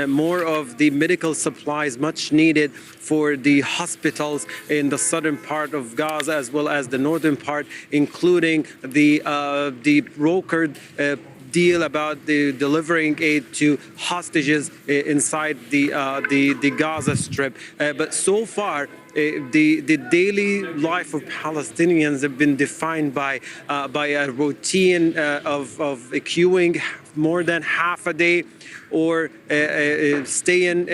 more of the medical supplies much needed for the hospitals in the southern part of Gaza as well as the northern part, including the brokered deal about the delivering aid to hostages inside the Gaza Strip. But so far, the daily life of Palestinians have been defined by a routine of queuing more than half a day, or staying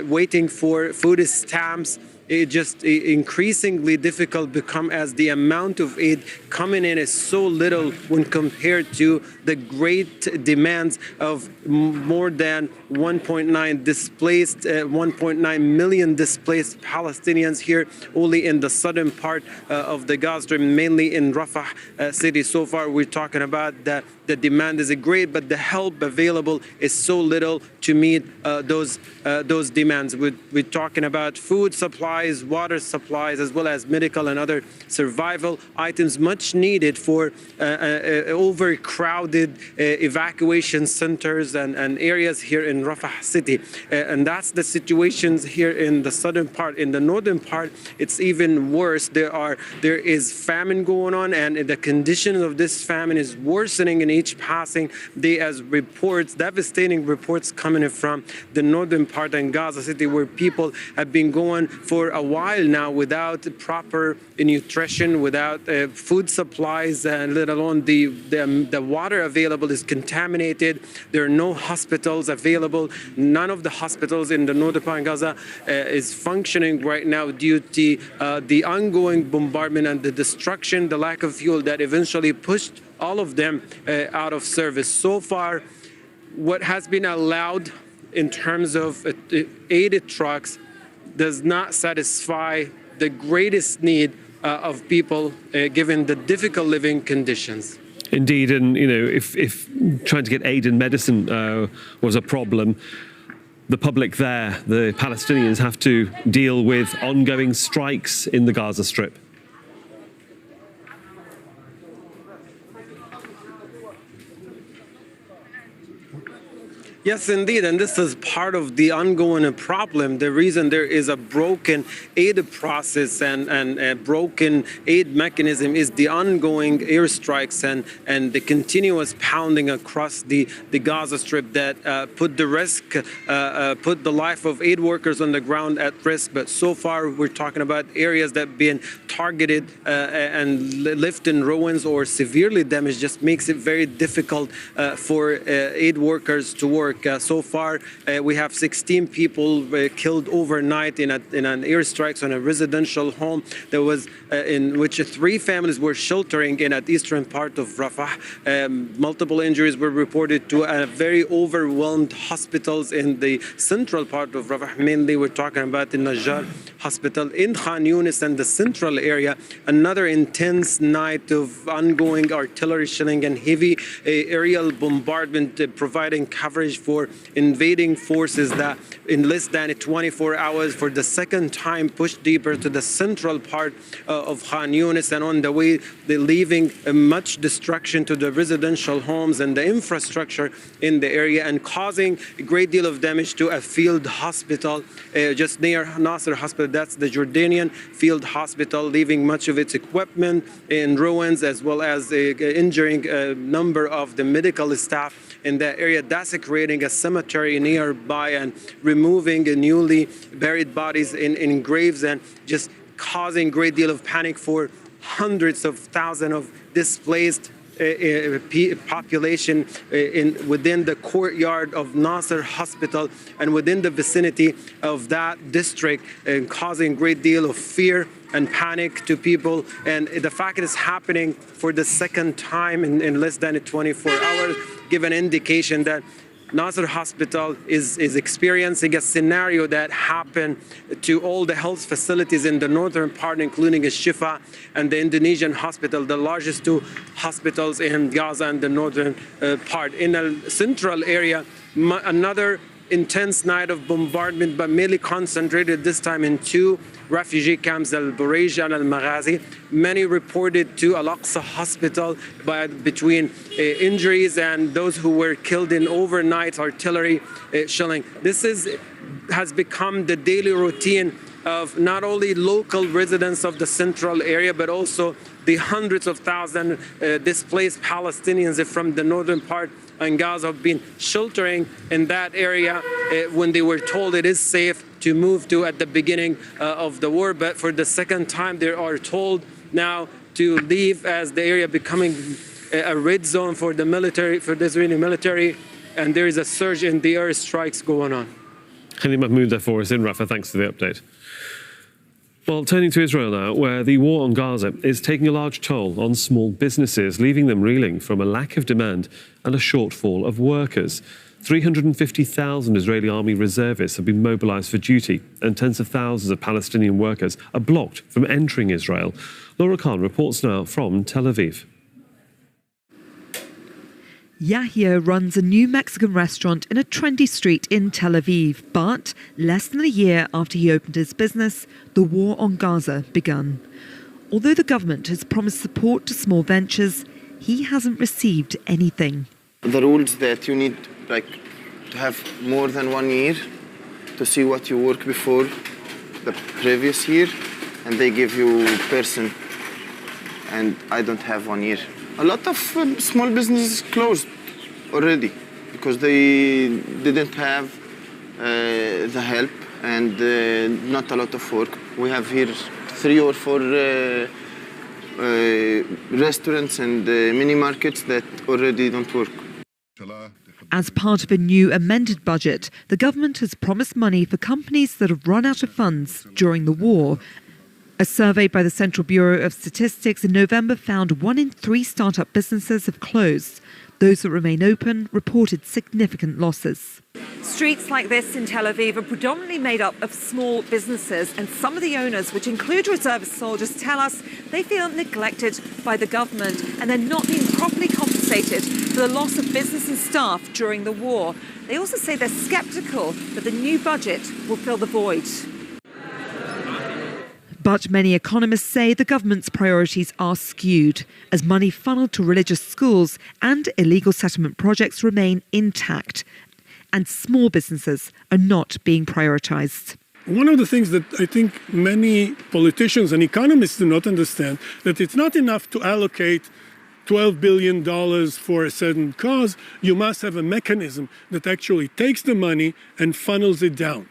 waiting for food stamps. It just increasingly difficult become as the amount of aid coming in is so little when compared to the great demands of more than 1.9 million displaced Palestinians here only in the southern part of the Gaza Strip, mainly in Rafah city. So far, we're talking about that the demand is great, but the help available is so little to meet those demands. We're talking about food supplies, water supplies, as well as medical and other survival items much needed for overcrowded evacuation centers and areas here in Rafah city. And that's the situations here in the southern part. In the northern part, it's even worse. There is famine going on, and the conditions of this famine is worsening in each passing day, as devastating reports coming from the northern part in Gaza city, where people have been going for a while now without proper nutrition, without food supplies, and let alone the water available is contaminated. There are no hospitals available. None of the hospitals in the northern part of Gaza is functioning right now due to the ongoing bombardment and the destruction, the lack of fuel that eventually pushed all of them out of service. So far, what has been allowed in terms of aided trucks does not satisfy the greatest need of people given the difficult living conditions. Indeed, and if trying to get aid and medicine was a problem, the public there, the Palestinians, have to deal with ongoing strikes in the Gaza Strip. Yes, indeed, and this is part of the ongoing problem. The reason there is a broken aid process and a broken aid mechanism is the ongoing airstrikes and the continuous pounding across the Gaza Strip that put the life of aid workers on the ground at risk. But so far, we're talking about areas that have been targeted and left in ruins or severely damaged. Just makes it very difficult for aid workers to work. So far, we have 16 people killed overnight in an airstrikes on a residential home that was in which 3 families were sheltering in at eastern part of Rafah. Multiple injuries were reported to very overwhelmed hospitals in the central part of Rafah. Mainly, we're talking about the Najjar hospital in Khan Yunis and the central area. Another intense night of ongoing artillery shelling and heavy aerial bombardment, providing coverage for invading forces that in less than 24 hours for the second time pushed deeper to the central part of Khan Yunis, and on the way they're leaving much destruction to the residential homes and the infrastructure in the area, and causing a great deal of damage to a field hospital just near Nasser Hospital. That's the Jordanian field hospital, leaving much of its equipment in ruins, as well as injuring a number of the medical staff in that area, desecrating a cemetery nearby and removing newly buried bodies in graves, and just causing a great deal of panic for hundreds of thousands of displaced population within the courtyard of Nasser Hospital and within the vicinity of that district, causing a great deal of fear and panic to people. And the fact it's happening for the second time in less than 24 hours give an indication that Nasser Hospital is experiencing a scenario that happened to all the health facilities in the northern part, including Shifa and the Indonesian hospital, the largest 2 hospitals in Gaza and the northern part. In the central area, another intense night of bombardment, but mainly concentrated this time in two refugee camps, Al-Burayj and Al-Maghazi. Many reported to Al-Aqsa Hospital between injuries and those who were killed in overnight artillery shelling. This has become the daily routine of not only local residents of the central area, but also the hundreds of thousands displaced Palestinians from the northern part in Gaza have been sheltering in that area when they were told it is safe to move to at the beginning of the war. But for the second time, they are told now to leave as the area becoming a red zone for the military, for the Israeli military, and there is a surge in the airstrikes going on. Khalid Mahmoud there for us in Rafah. Thanks for the update. Well, turning to Israel now, where the war on Gaza is taking a large toll on small businesses, leaving them reeling from a lack of demand and a shortfall of workers. 350,000 Israeli army reservists have been mobilized for duty, and tens of thousands of Palestinian workers are blocked from entering Israel. Laura Khan reports now from Tel Aviv. Yahya runs a new Mexican restaurant in a trendy street in Tel Aviv. But less than a year after he opened his business, the war on Gaza began. Although the government has promised support to small ventures, he hasn't received anything. The rules that you need to have more than 1 year to see what you work before the previous year, and they give you person, and I don't have 1 year. A lot of small businesses closed already because they didn't have the help and not a lot of work. We have here 3 or 4 restaurants and mini markets that already don't work. As part of a new amended budget, the government has promised money for companies that have run out of funds during the war. A survey by the Central Bureau of Statistics in November found 1 in 3 startup businesses have closed. Those that remain open reported significant losses. Streets like this in Tel Aviv are predominantly made up of small businesses, and some of the owners, which include reservist soldiers, tell us they feel neglected by the government and they're not being properly compensated for the loss of business and staff during the war. They also say they're sceptical that the new budget will fill the void. But many economists say the government's priorities are skewed, as money funneled to religious schools and illegal settlement projects remain intact, and small businesses are not being prioritised. One of the things that I think many politicians and economists do not understand, that it's not enough to allocate $12 billion for a certain cause. You must have a mechanism that actually takes the money and funnels it down,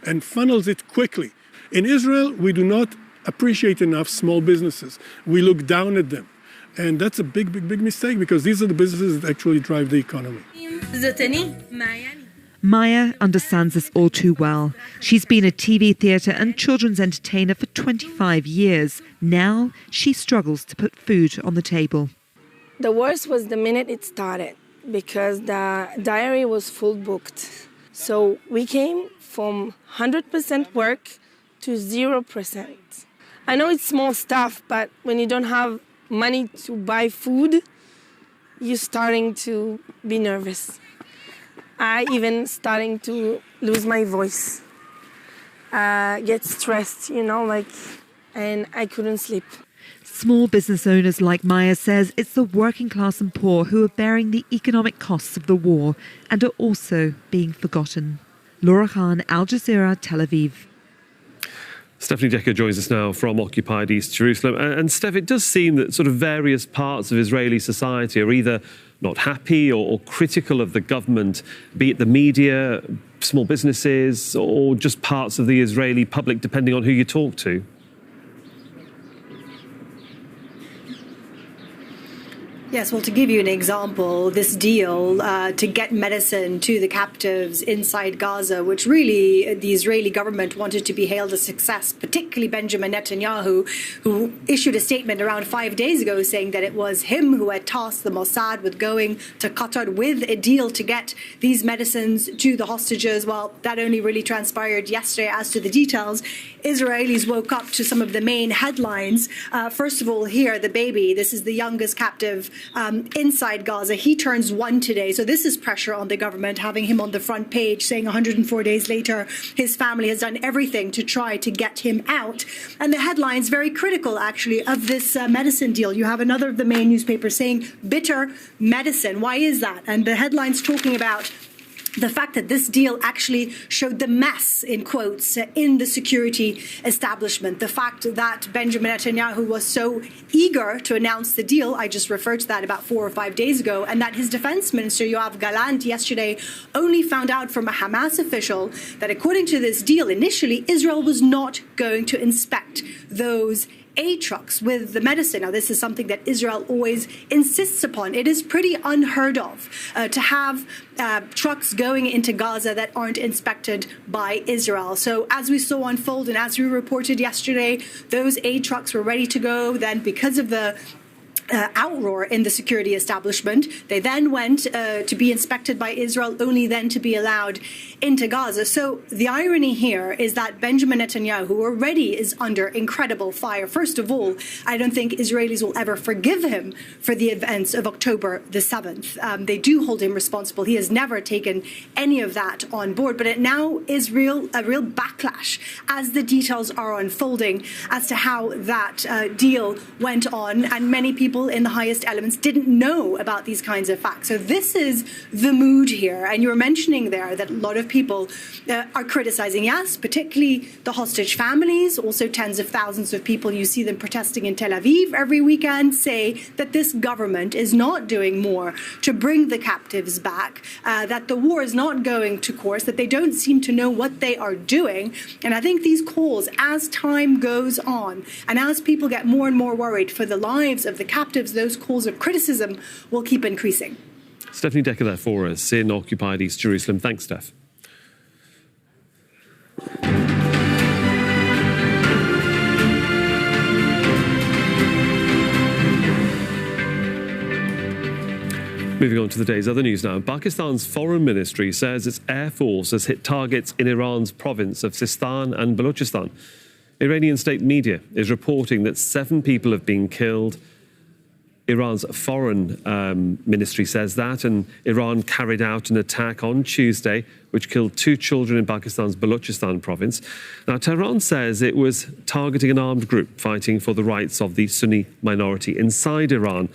and funnels it quickly. In Israel, we do not appreciate enough small businesses. We look down at them. And that's a big mistake, because these are the businesses that actually drive the economy. Maya understands this all too well. She's been a TV, theatre and children's entertainer for 25 years. Now she struggles to put food on the table. The worst was the minute it started, because the diary was full booked. So we came from 100% work to 0%. I know it's small stuff, but when you don't have money to buy food, you're starting to be nervous. I even starting to lose my voice, get stressed, and I couldn't sleep. Small business owners like Maya says it's the working class and poor who are bearing the economic costs of the war and are also being forgotten. Laura Khan, Al Jazeera, Tel Aviv. Stephanie Decker joins us now from occupied East Jerusalem. And Steph, it does seem that sort of various parts of Israeli society are either not happy or critical of the government, be it the media, small businesses, or just parts of the Israeli public, depending on who you talk to. Yes, well, to give you an example, this deal to get medicine to the captives inside Gaza, which really the Israeli government wanted to be hailed a success, particularly Benjamin Netanyahu, who issued a statement around 5 days ago saying that it was him who had tasked the Mossad with going to Qatar with a deal to get these medicines to the hostages. Well, that only really transpired yesterday. As to the details, Israelis woke up to some of the main headlines. First of all, here, the baby. This is the youngest captive inside Gaza. He turns 1 today. So this is pressure on the government, having him on the front page saying 104 days later, his family has done everything to try to get him out. And the headline's very critical, actually, of this medicine deal. You have another of the main newspapers saying bitter medicine. Why is that? And the headline's talking about the fact that this deal actually showed the mess, in quotes, in the security establishment. The fact that Benjamin Netanyahu was so eager to announce the deal, I just referred to that about 4 or 5 days ago, and that his defense minister, Yoav Gallant, yesterday only found out from a Hamas official that according to this deal, initially, Israel was not going to inspect those aid trucks with the medicine. Now, this is something that Israel always insists upon. It is pretty unheard of to have trucks going into Gaza that aren't inspected by Israel. So as we saw unfold and as we reported yesterday, those aid trucks were ready to go. Then because of the outroar in the security establishment, they then went to be inspected by Israel, only then to be allowed into Gaza. So the irony here is that Benjamin Netanyahu already is under incredible fire. First of all, I don't think Israelis will ever forgive him for the events of October the 7th. They do hold him responsible. He has never taken any of that on board, but it now is a real backlash as the details are unfolding as to how that deal went on, and many people in the highest elements didn't know about these kinds of facts. So this is the mood here. And you were mentioning there that a lot of people are criticizing, yes, particularly the hostage families, also tens of thousands of people. You see them protesting in Tel Aviv every weekend, say that this government is not doing more to bring the captives back, that the war is not going to course, that they don't seem to know what they are doing. And I think these calls, as time goes on, and as people get more and more worried for the lives of the captives, those calls of criticism will keep increasing. Stephanie Decker there for us in occupied East Jerusalem. Thanks, Steph. Moving on to the day's other news now. Pakistan's foreign ministry says its air force has hit targets in Iran's province of Sistan and Balochistan. Iranian state media is reporting that 7 people have been killed. Iran's foreign ministry says that, and Iran carried out an attack on Tuesday which killed 2 children in Pakistan's Balochistan province. Now, Tehran says it was targeting an armed group fighting for the rights of the Sunni minority inside Iran.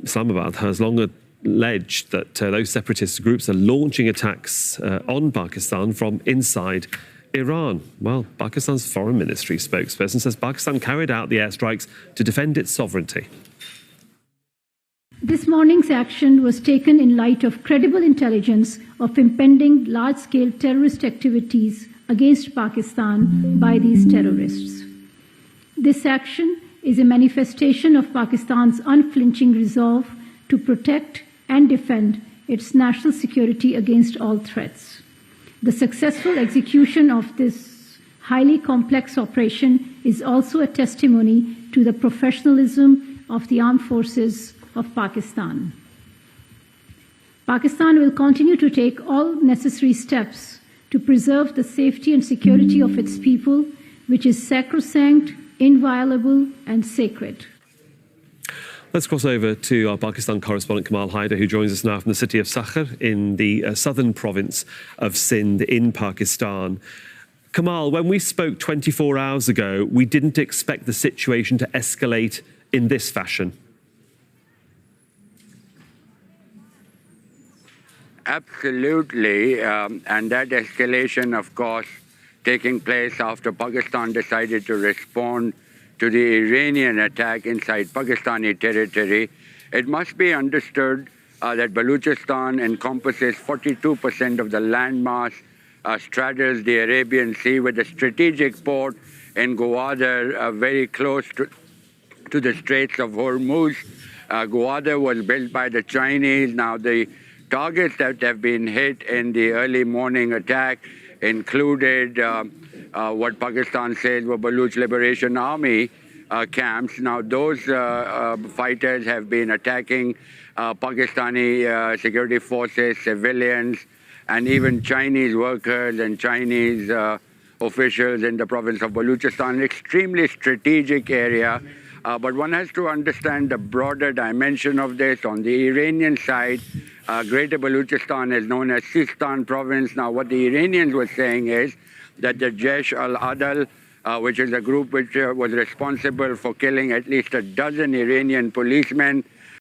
Islamabad has long alleged that those separatist groups are launching attacks on Pakistan from inside Iran. Well, Pakistan's foreign ministry spokesperson says Pakistan carried out the airstrikes to defend its sovereignty. This morning's action was taken in light of credible intelligence of impending large-scale terrorist activities against Pakistan by these terrorists. This action is a manifestation of Pakistan's unflinching resolve to protect and defend its national security against all threats. The successful execution of this highly complex operation is also a testimony to the professionalism of the armed forces of Pakistan. Pakistan will continue to take all necessary steps to preserve the safety and security of its people, which is sacrosanct, inviolable, and sacred. Let's cross over to our Pakistan correspondent Kamal Haider, who joins us now from the city of Sakhr in the southern province of Sindh in Pakistan. Kamal, when we spoke 24 hours ago, we didn't expect the situation to escalate in this fashion. Absolutely, and that escalation, of course, taking place after Pakistan decided to respond to the Iranian attack inside Pakistani territory. It must be understood that Balochistan encompasses 42% of the landmass, straddles the Arabian Sea with a strategic port in Gwadar very close to the Straits of Hormuz. Gwadar was built by the Chinese. Now, the targets that have been hit in the early morning attack included what Pakistan says were Baloch Liberation Army camps. Now, those fighters have been attacking Pakistani security forces, civilians, and even Chinese workers and Chinese officials in the province of Balochistan, an extremely strategic area But one has to understand the broader dimension of this. On the Iranian side, Greater Baluchistan is known as Sistan province. Now, what the Iranians were saying is that the Jaish al-Adl, which is a group which was responsible for killing at least a dozen Iranian policemen,